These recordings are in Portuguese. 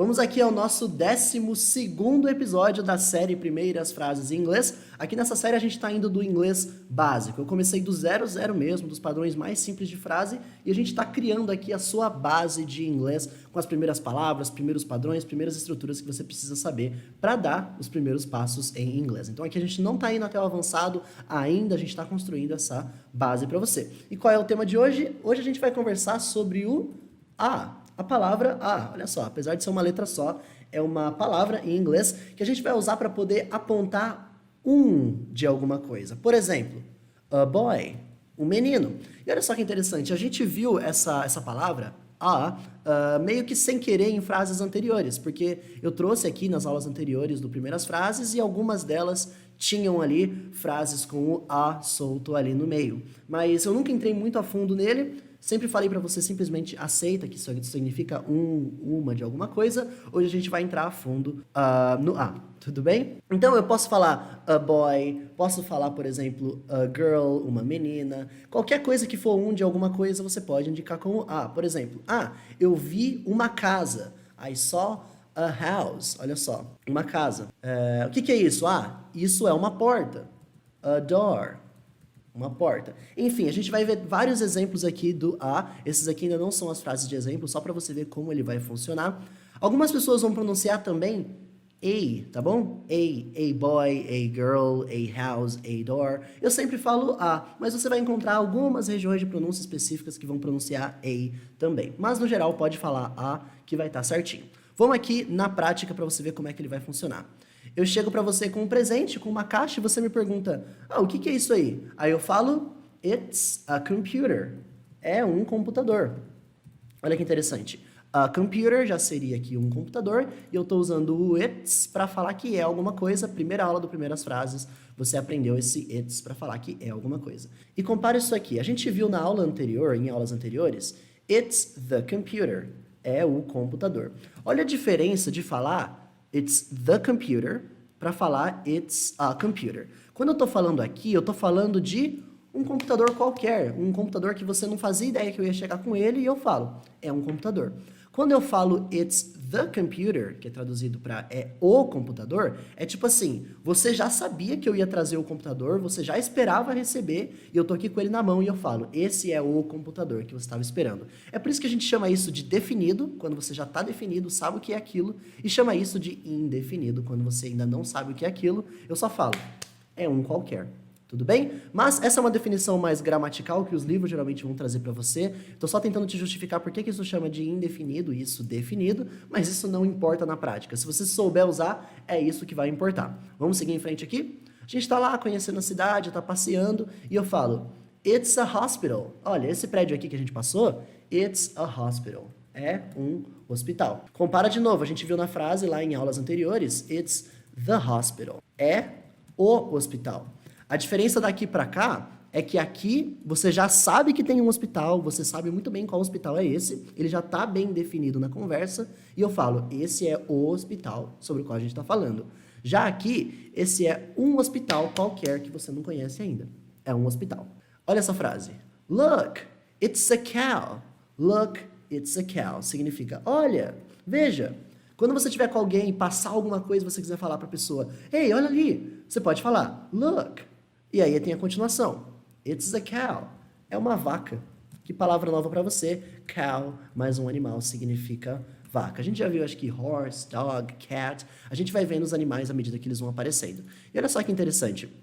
Vamos aqui ao nosso 12º episódio da série Primeiras Frases em Inglês. Aqui nessa série a gente está indo do inglês básico. Eu comecei do 00 mesmo, dos padrões mais simples de frase, e a gente está criando aqui a sua base de inglês com as primeiras palavras, primeiros padrões, primeiras estruturas que você precisa saber para dar os primeiros passos em inglês. Então aqui a gente não está indo até o avançado ainda, a gente está construindo essa base para você. E qual é o tema de hoje? Hoje a gente vai conversar sobre o a palavra olha só, apesar de ser uma letra só, é uma palavra em inglês que a gente vai usar para poder apontar de alguma coisa. Por exemplo, a boy, um menino. E olha só que interessante, a gente viu essa palavra, meio que sem querer em frases anteriores, porque eu trouxe aqui nas aulas anteriores do Primeiras Frases e algumas delas tinham ali frases com o a solto ali no meio. Mas eu nunca entrei muito a fundo nele. Sempre falei para você simplesmente aceita, que isso significa uma de alguma coisa. Hoje a gente vai entrar a fundo no a, tudo bem? Então eu posso falar a boy, posso falar, por exemplo, a girl, uma menina. Qualquer coisa que for de alguma coisa você pode indicar como a. Por exemplo, eu vi uma casa. I saw a house. Olha só, uma casa. O que é isso? Isso é uma porta. A door. Uma porta. Enfim, a gente vai ver vários exemplos aqui do a. Esses aqui ainda não são as frases de exemplo, só para você ver como ele vai funcionar. Algumas pessoas vão pronunciar também tá bom? A boy, a girl, a house, a door. Eu sempre falo a, mas você vai encontrar algumas regiões de pronúncia específicas que vão pronunciar a também. Mas no geral pode falar a que vai estar certinho. Vamos aqui na prática para você ver como é que ele vai funcionar. Eu chego para você com um presente, com uma caixa, e você me pergunta, o que é isso aí? Aí eu falo, it's a computer. É um computador. Olha que interessante. A computer já seria aqui um computador, e eu estou usando o it's para falar que é alguma coisa. Primeira aula do Primeiras Frases, você aprendeu esse it's para falar que é alguma coisa. E compara isso aqui. A gente viu na aula anterior, em aulas anteriores, it's the computer. É o computador. Olha a diferença de falar it's the computer para falar it's a computer. Quando eu estou falando aqui, eu estou falando de um computador qualquer, um computador que você não fazia ideia que eu ia chegar com ele e eu falo, é um computador. Quando eu falo it's the computer, que é traduzido para é o computador, é tipo assim, você já sabia que eu ia trazer o computador, você já esperava receber, e eu tô aqui com ele na mão e eu falo, esse é o computador que você estava esperando. É por isso que a gente chama isso de definido, quando você já está definido, sabe o que é aquilo, e chama isso de indefinido, quando você ainda não sabe o que é aquilo, eu só falo, é um qualquer. Tudo bem? Mas essa é uma definição mais gramatical que os livros geralmente vão trazer para você. Estou só tentando te justificar por que isso chama de indefinido e isso definido, mas isso não importa na prática. Se você souber usar, é isso que vai importar. Vamos seguir em frente aqui? A gente está lá conhecendo a cidade, está passeando, e eu falo, it's a hospital. Olha, esse prédio aqui que a gente passou, it's a hospital. É um hospital. Compara de novo, a gente viu na frase lá em aulas anteriores, it's the hospital. É o hospital. A diferença daqui para cá é que aqui você já sabe que tem um hospital, você sabe muito bem qual hospital é esse, ele já está bem definido na conversa, e eu falo, esse é o hospital sobre o qual a gente está falando. Já aqui, esse é um hospital qualquer que você não conhece ainda. É um hospital. Olha essa frase. Look, it's a cow. Look, it's a cow. Significa, olha, veja. Quando você estiver com alguém e passar alguma coisa e você quiser falar para a pessoa, hey, olha ali, você pode falar, look. E aí tem a continuação. It's a cow. É uma vaca. Que palavra nova para você? Cow, mais um animal, significa vaca. A gente já viu, acho que horse, dog, cat. A gente vai vendo os animais à medida que eles vão aparecendo. E olha só que interessante.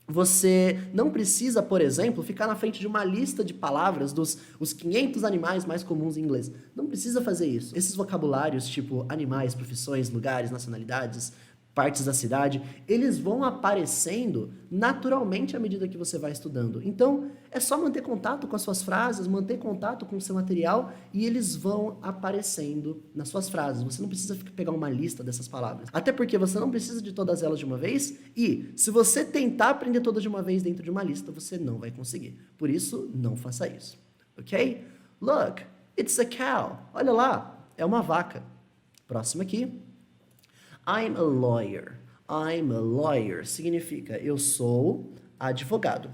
Você não precisa, por exemplo, ficar na frente de uma lista de palavras os 500 animais mais comuns em inglês. Não precisa fazer isso. Esses vocabulários, tipo animais, profissões, lugares, nacionalidades, partes da cidade, eles vão aparecendo naturalmente à medida que você vai estudando. Então, é só manter contato com as suas frases, manter contato com o seu material e eles vão aparecendo nas suas frases. Você não precisa pegar uma lista dessas palavras. Até porque você não precisa de todas elas de uma vez e se você tentar aprender todas de uma vez dentro de uma lista, você não vai conseguir. Por isso, não faça isso. Ok? Look, it's a cow. Olha lá, é uma vaca. Próximo aqui. I'm a lawyer. I'm a lawyer significa eu sou advogado.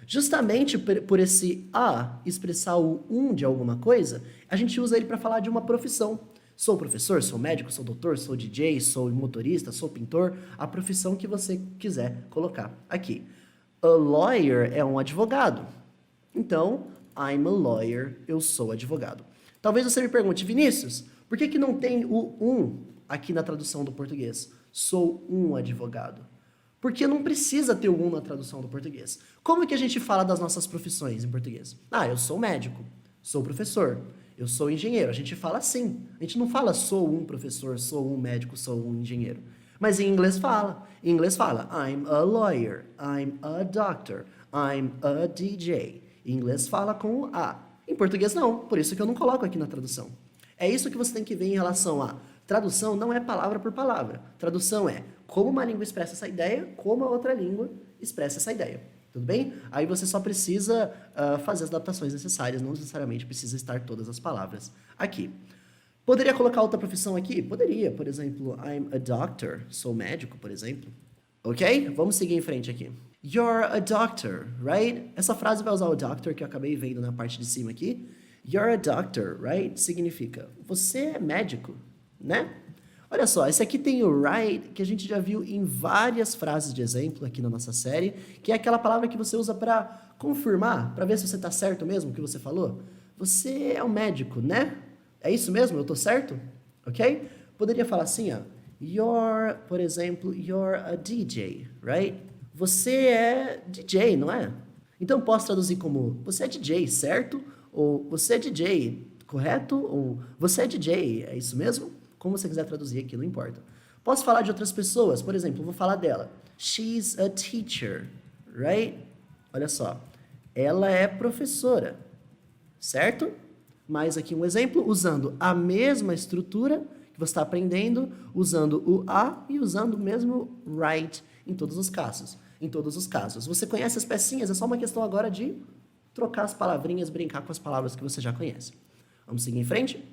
Justamente por esse a expressar o de alguma coisa, a gente usa ele para falar de uma profissão. Sou professor, sou médico, sou doutor, sou DJ, sou motorista, sou pintor, a profissão que você quiser colocar aqui. A lawyer é um advogado. Então, I'm a lawyer, eu sou advogado. Talvez você me pergunte, Vinícius, por que não tem o aqui na tradução do português? Sou um advogado. Porque não precisa ter o na tradução do português. Como que a gente fala das nossas profissões em português? Eu sou médico, sou professor, eu sou engenheiro. A gente fala assim. A gente não fala sou um professor, sou um médico, sou um engenheiro. Mas em inglês fala. Em inglês fala I'm a lawyer, I'm a doctor, I'm a DJ. Em inglês fala com o a. Em português não, por isso que eu não coloco aqui na tradução. É isso que você tem que ver em relação a tradução não é palavra por palavra. Tradução é como uma língua expressa essa ideia, como a outra língua expressa essa ideia. Tudo bem? Aí você só precisa fazer as adaptações necessárias, não necessariamente precisa estar todas as palavras aqui. Poderia colocar outra profissão aqui? Poderia, por exemplo, I'm a doctor, sou médico, por exemplo. Ok? Vamos seguir em frente aqui. You're a doctor, right? Essa frase vai usar o doctor que eu acabei vendo na parte de cima aqui. You're a doctor, right? Significa, você é médico, né? Olha só, esse aqui tem o right, que a gente já viu em várias frases de exemplo aqui na nossa série, que é aquela palavra que você usa para confirmar, para ver se você está certo mesmo o que você falou. Você é um médico, né? É isso mesmo? Eu estou certo? Ok? Poderia falar assim, ó. You're, por exemplo, you're a DJ, right? Você é DJ, não é? Então posso traduzir como você é DJ, certo? Ou você é DJ, correto? Ou você é DJ, é isso mesmo? Como você quiser traduzir aqui, não importa. Posso falar de outras pessoas, por exemplo, vou falar dela. She's a teacher, right? Olha só, ela é professora, certo? Mais aqui um exemplo, usando a mesma estrutura que você está aprendendo, usando o a e usando o mesmo right em todos os casos. Em todos os casos. Você conhece as pecinhas, é só uma questão agora de trocar as palavrinhas, brincar com as palavras que você já conhece. Vamos seguir em frente?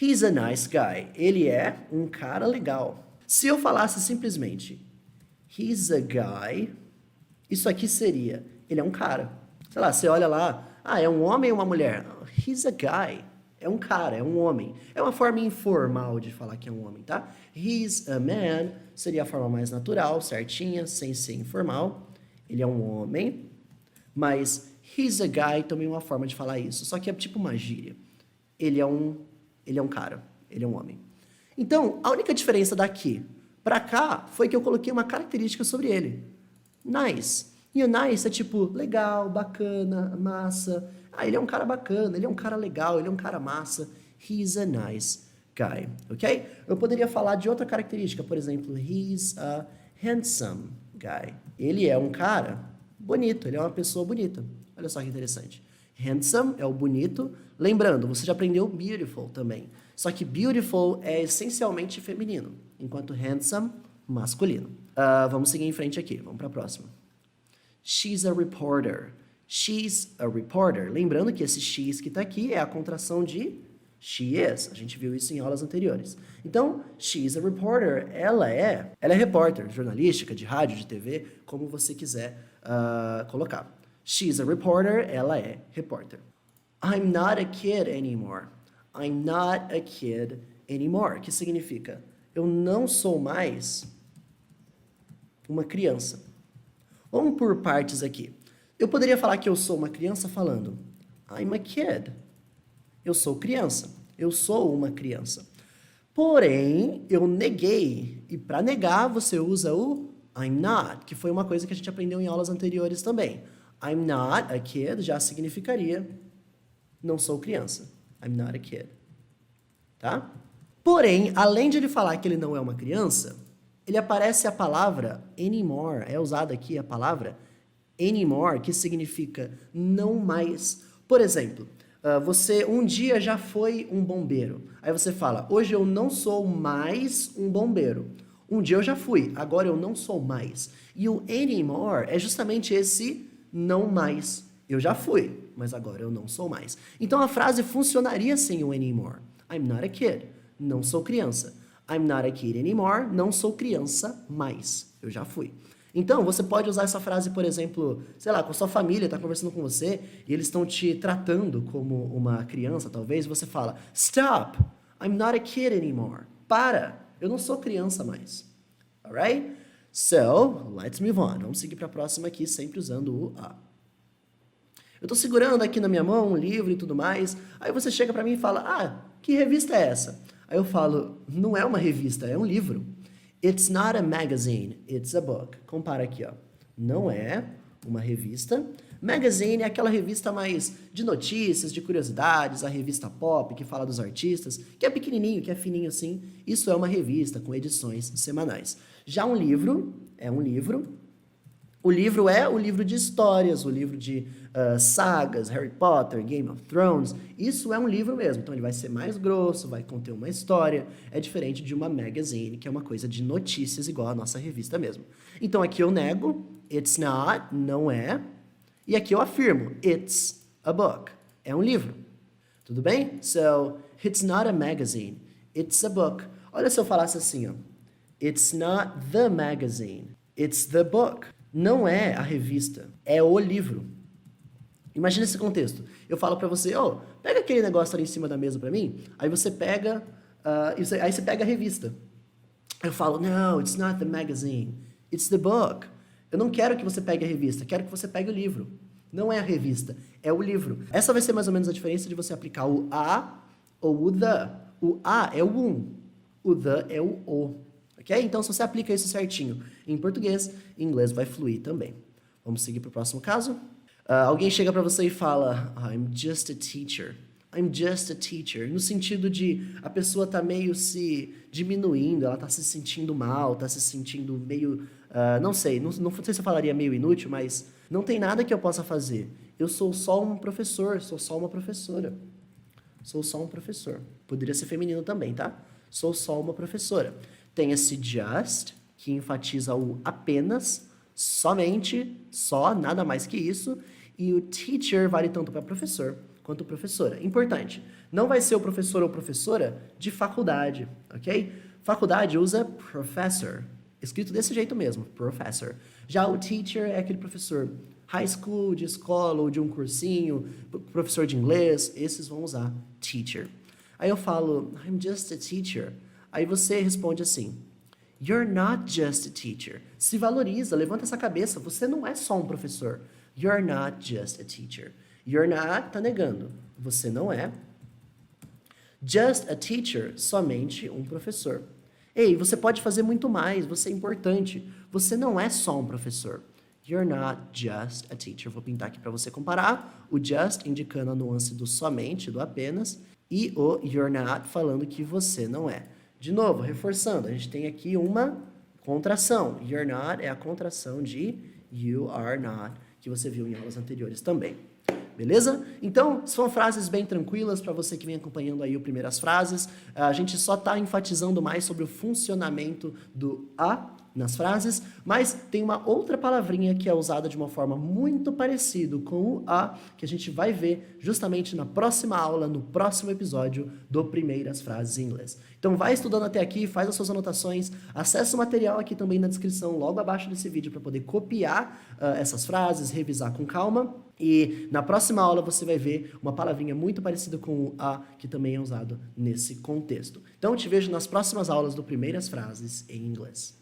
He's a nice guy. Ele é um cara legal. Se eu falasse simplesmente he's a guy, isso aqui seria, ele é um cara. Sei lá, você olha lá, é um homem ou uma mulher? He's a guy. É um cara, é um homem. É uma forma informal de falar que é um homem, tá? He's a man seria a forma mais natural, certinha, sem ser informal. Ele é um homem, mas he's a guy também é uma forma de falar isso, só que é tipo uma gíria. Ele é um cara, ele é um homem. Então, a única diferença daqui pra cá foi que eu coloquei uma característica sobre ele. Nice. E o nice é tipo legal, bacana, massa. Ele é um cara bacana, ele é um cara legal, ele é um cara massa. He's a nice guy, ok? Eu poderia falar de outra característica, por exemplo, he's a handsome guy. Ele é um cara bonito, ele é uma pessoa bonita. Olha só que interessante. Handsome é o bonito. Lembrando, você já aprendeu beautiful também. Só que beautiful é essencialmente feminino, enquanto handsome, masculino. Vamos seguir em frente aqui, vamos para a próxima. She's a reporter. She's a reporter. Lembrando que esse she's que está aqui é a contração de she is. A gente viu isso em aulas anteriores. Então, she's a reporter. Ela é repórter, jornalística, de rádio, de TV, como você quiser colocar. She's a reporter. Ela é repórter. I'm not a kid anymore. I'm not a kid anymore. Que significa, eu não sou mais uma criança. Vamos por partes aqui. Eu poderia falar que eu sou uma criança falando I'm a kid. Eu sou criança. Eu sou uma criança. Porém, eu neguei. E para negar, você usa o I'm not, que foi uma coisa que a gente aprendeu em aulas anteriores também. I'm not a kid já significaria não sou criança. I'm not a kid. Tá? Porém, além de ele falar que ele não é uma criança, ele aparece a palavra anymore. É usada aqui a palavra anymore, que significa não mais. Por exemplo, você um dia já foi um bombeiro. Aí você fala, hoje eu não sou mais um bombeiro. Um dia eu já fui, agora eu não sou mais. E o anymore é justamente esse não mais. Eu já fui, mas agora eu não sou mais. Então a frase funcionaria sem o anymore. I'm not a kid. Não sou criança. I'm not a kid anymore. Não sou criança mais. Eu já fui. Então, você pode usar essa frase, por exemplo, sei lá, com a sua família, está conversando com você, e eles estão te tratando como uma criança, talvez, você fala, stop, I'm not a kid anymore. Para! Eu não sou criança mais. Alright? So, let's move on. Vamos seguir para a próxima aqui, sempre usando o a. Eu estou segurando aqui na minha mão um livro e tudo mais. Aí você chega para mim e fala, que revista é essa? Aí eu falo, não é uma revista, é um livro. It's not a magazine, it's a book. Compara aqui, ó. Não é uma revista. Magazine é aquela revista mais de notícias, de curiosidades, a revista pop, que fala dos artistas, que é pequenininho, que é fininho assim. Isso é uma revista com edições semanais. Já um livro é um livro. O livro é o livro de histórias, o livro de sagas, Harry Potter, Game of Thrones. Isso é um livro mesmo. Então ele vai ser mais grosso, vai conter uma história. É diferente de uma magazine, que é uma coisa de notícias igual a nossa revista mesmo. Então aqui eu nego, it's not, não é. E aqui eu afirmo, it's a book. É um livro. Tudo bem? So, it's not a magazine, it's a book. Olha se eu falasse assim, ó. It's not the magazine, it's the book. Não é a revista, é o livro. Imagina esse contexto. Eu falo pra você, pega aquele negócio ali em cima da mesa pra mim, aí você pega, aí você pega a revista. Eu falo, no, it's not the magazine, it's the book. Eu não quero que você pegue a revista, quero que você pegue o livro. Não é a revista, é o livro. Essa vai ser mais ou menos a diferença de você aplicar o a ou o the. O a é o o the é o. Ok? Então, se você aplica isso certinho em português, em inglês vai fluir também. Vamos seguir para o próximo caso? Alguém chega para você e fala, I'm just a teacher. I'm just a teacher. No sentido de a pessoa tá meio se diminuindo, ela tá se sentindo mal, tá se sentindo meio... não sei se eu falaria meio inútil, mas não tem nada que eu possa fazer. Eu sou só um professor, sou só uma professora. Sou só um professor. Poderia ser feminino também, tá? Sou só uma professora. Tem esse just, que enfatiza o apenas, somente, só, nada mais que isso. E o teacher vale tanto para professor quanto professora. Importante, não vai ser o professor ou professora de faculdade, ok? Faculdade usa professor, escrito desse jeito mesmo, professor. Já o teacher é aquele professor high school, de escola ou de um cursinho, professor de inglês, esses vão usar teacher. Aí eu falo, I'm just a teacher. Aí você responde assim, you're not just a teacher. Se valoriza, levanta essa cabeça, você não é só um professor. You're not just a teacher. You're not, tá negando. Você não é. Just a teacher, somente um professor. Ei, você pode fazer muito mais, você é importante. Você não é só um professor. You're not just a teacher. Vou pintar aqui para você comparar. O just indicando a nuance do somente, do apenas. E o you're not falando que você não é. De novo, reforçando, a gente tem aqui uma contração. You're not é a contração de you are not, que você viu em aulas anteriores também. Beleza? Então, são frases bem tranquilas para você que vem acompanhando aí o Primeiras Frases. A gente só está enfatizando mais sobre o funcionamento do a nas frases, mas tem uma outra palavrinha que é usada de uma forma muito parecida com o a, que a gente vai ver justamente na próxima aula, no próximo episódio do Primeiras Frases em Inglês. Então vai estudando até aqui, faz as suas anotações, acessa o material aqui também na descrição, logo abaixo desse vídeo, para poder copiar essas frases, revisar com calma. E na próxima aula você vai ver uma palavrinha muito parecida com o a, que também é usado nesse contexto. Então te vejo nas próximas aulas do Primeiras Frases em Inglês.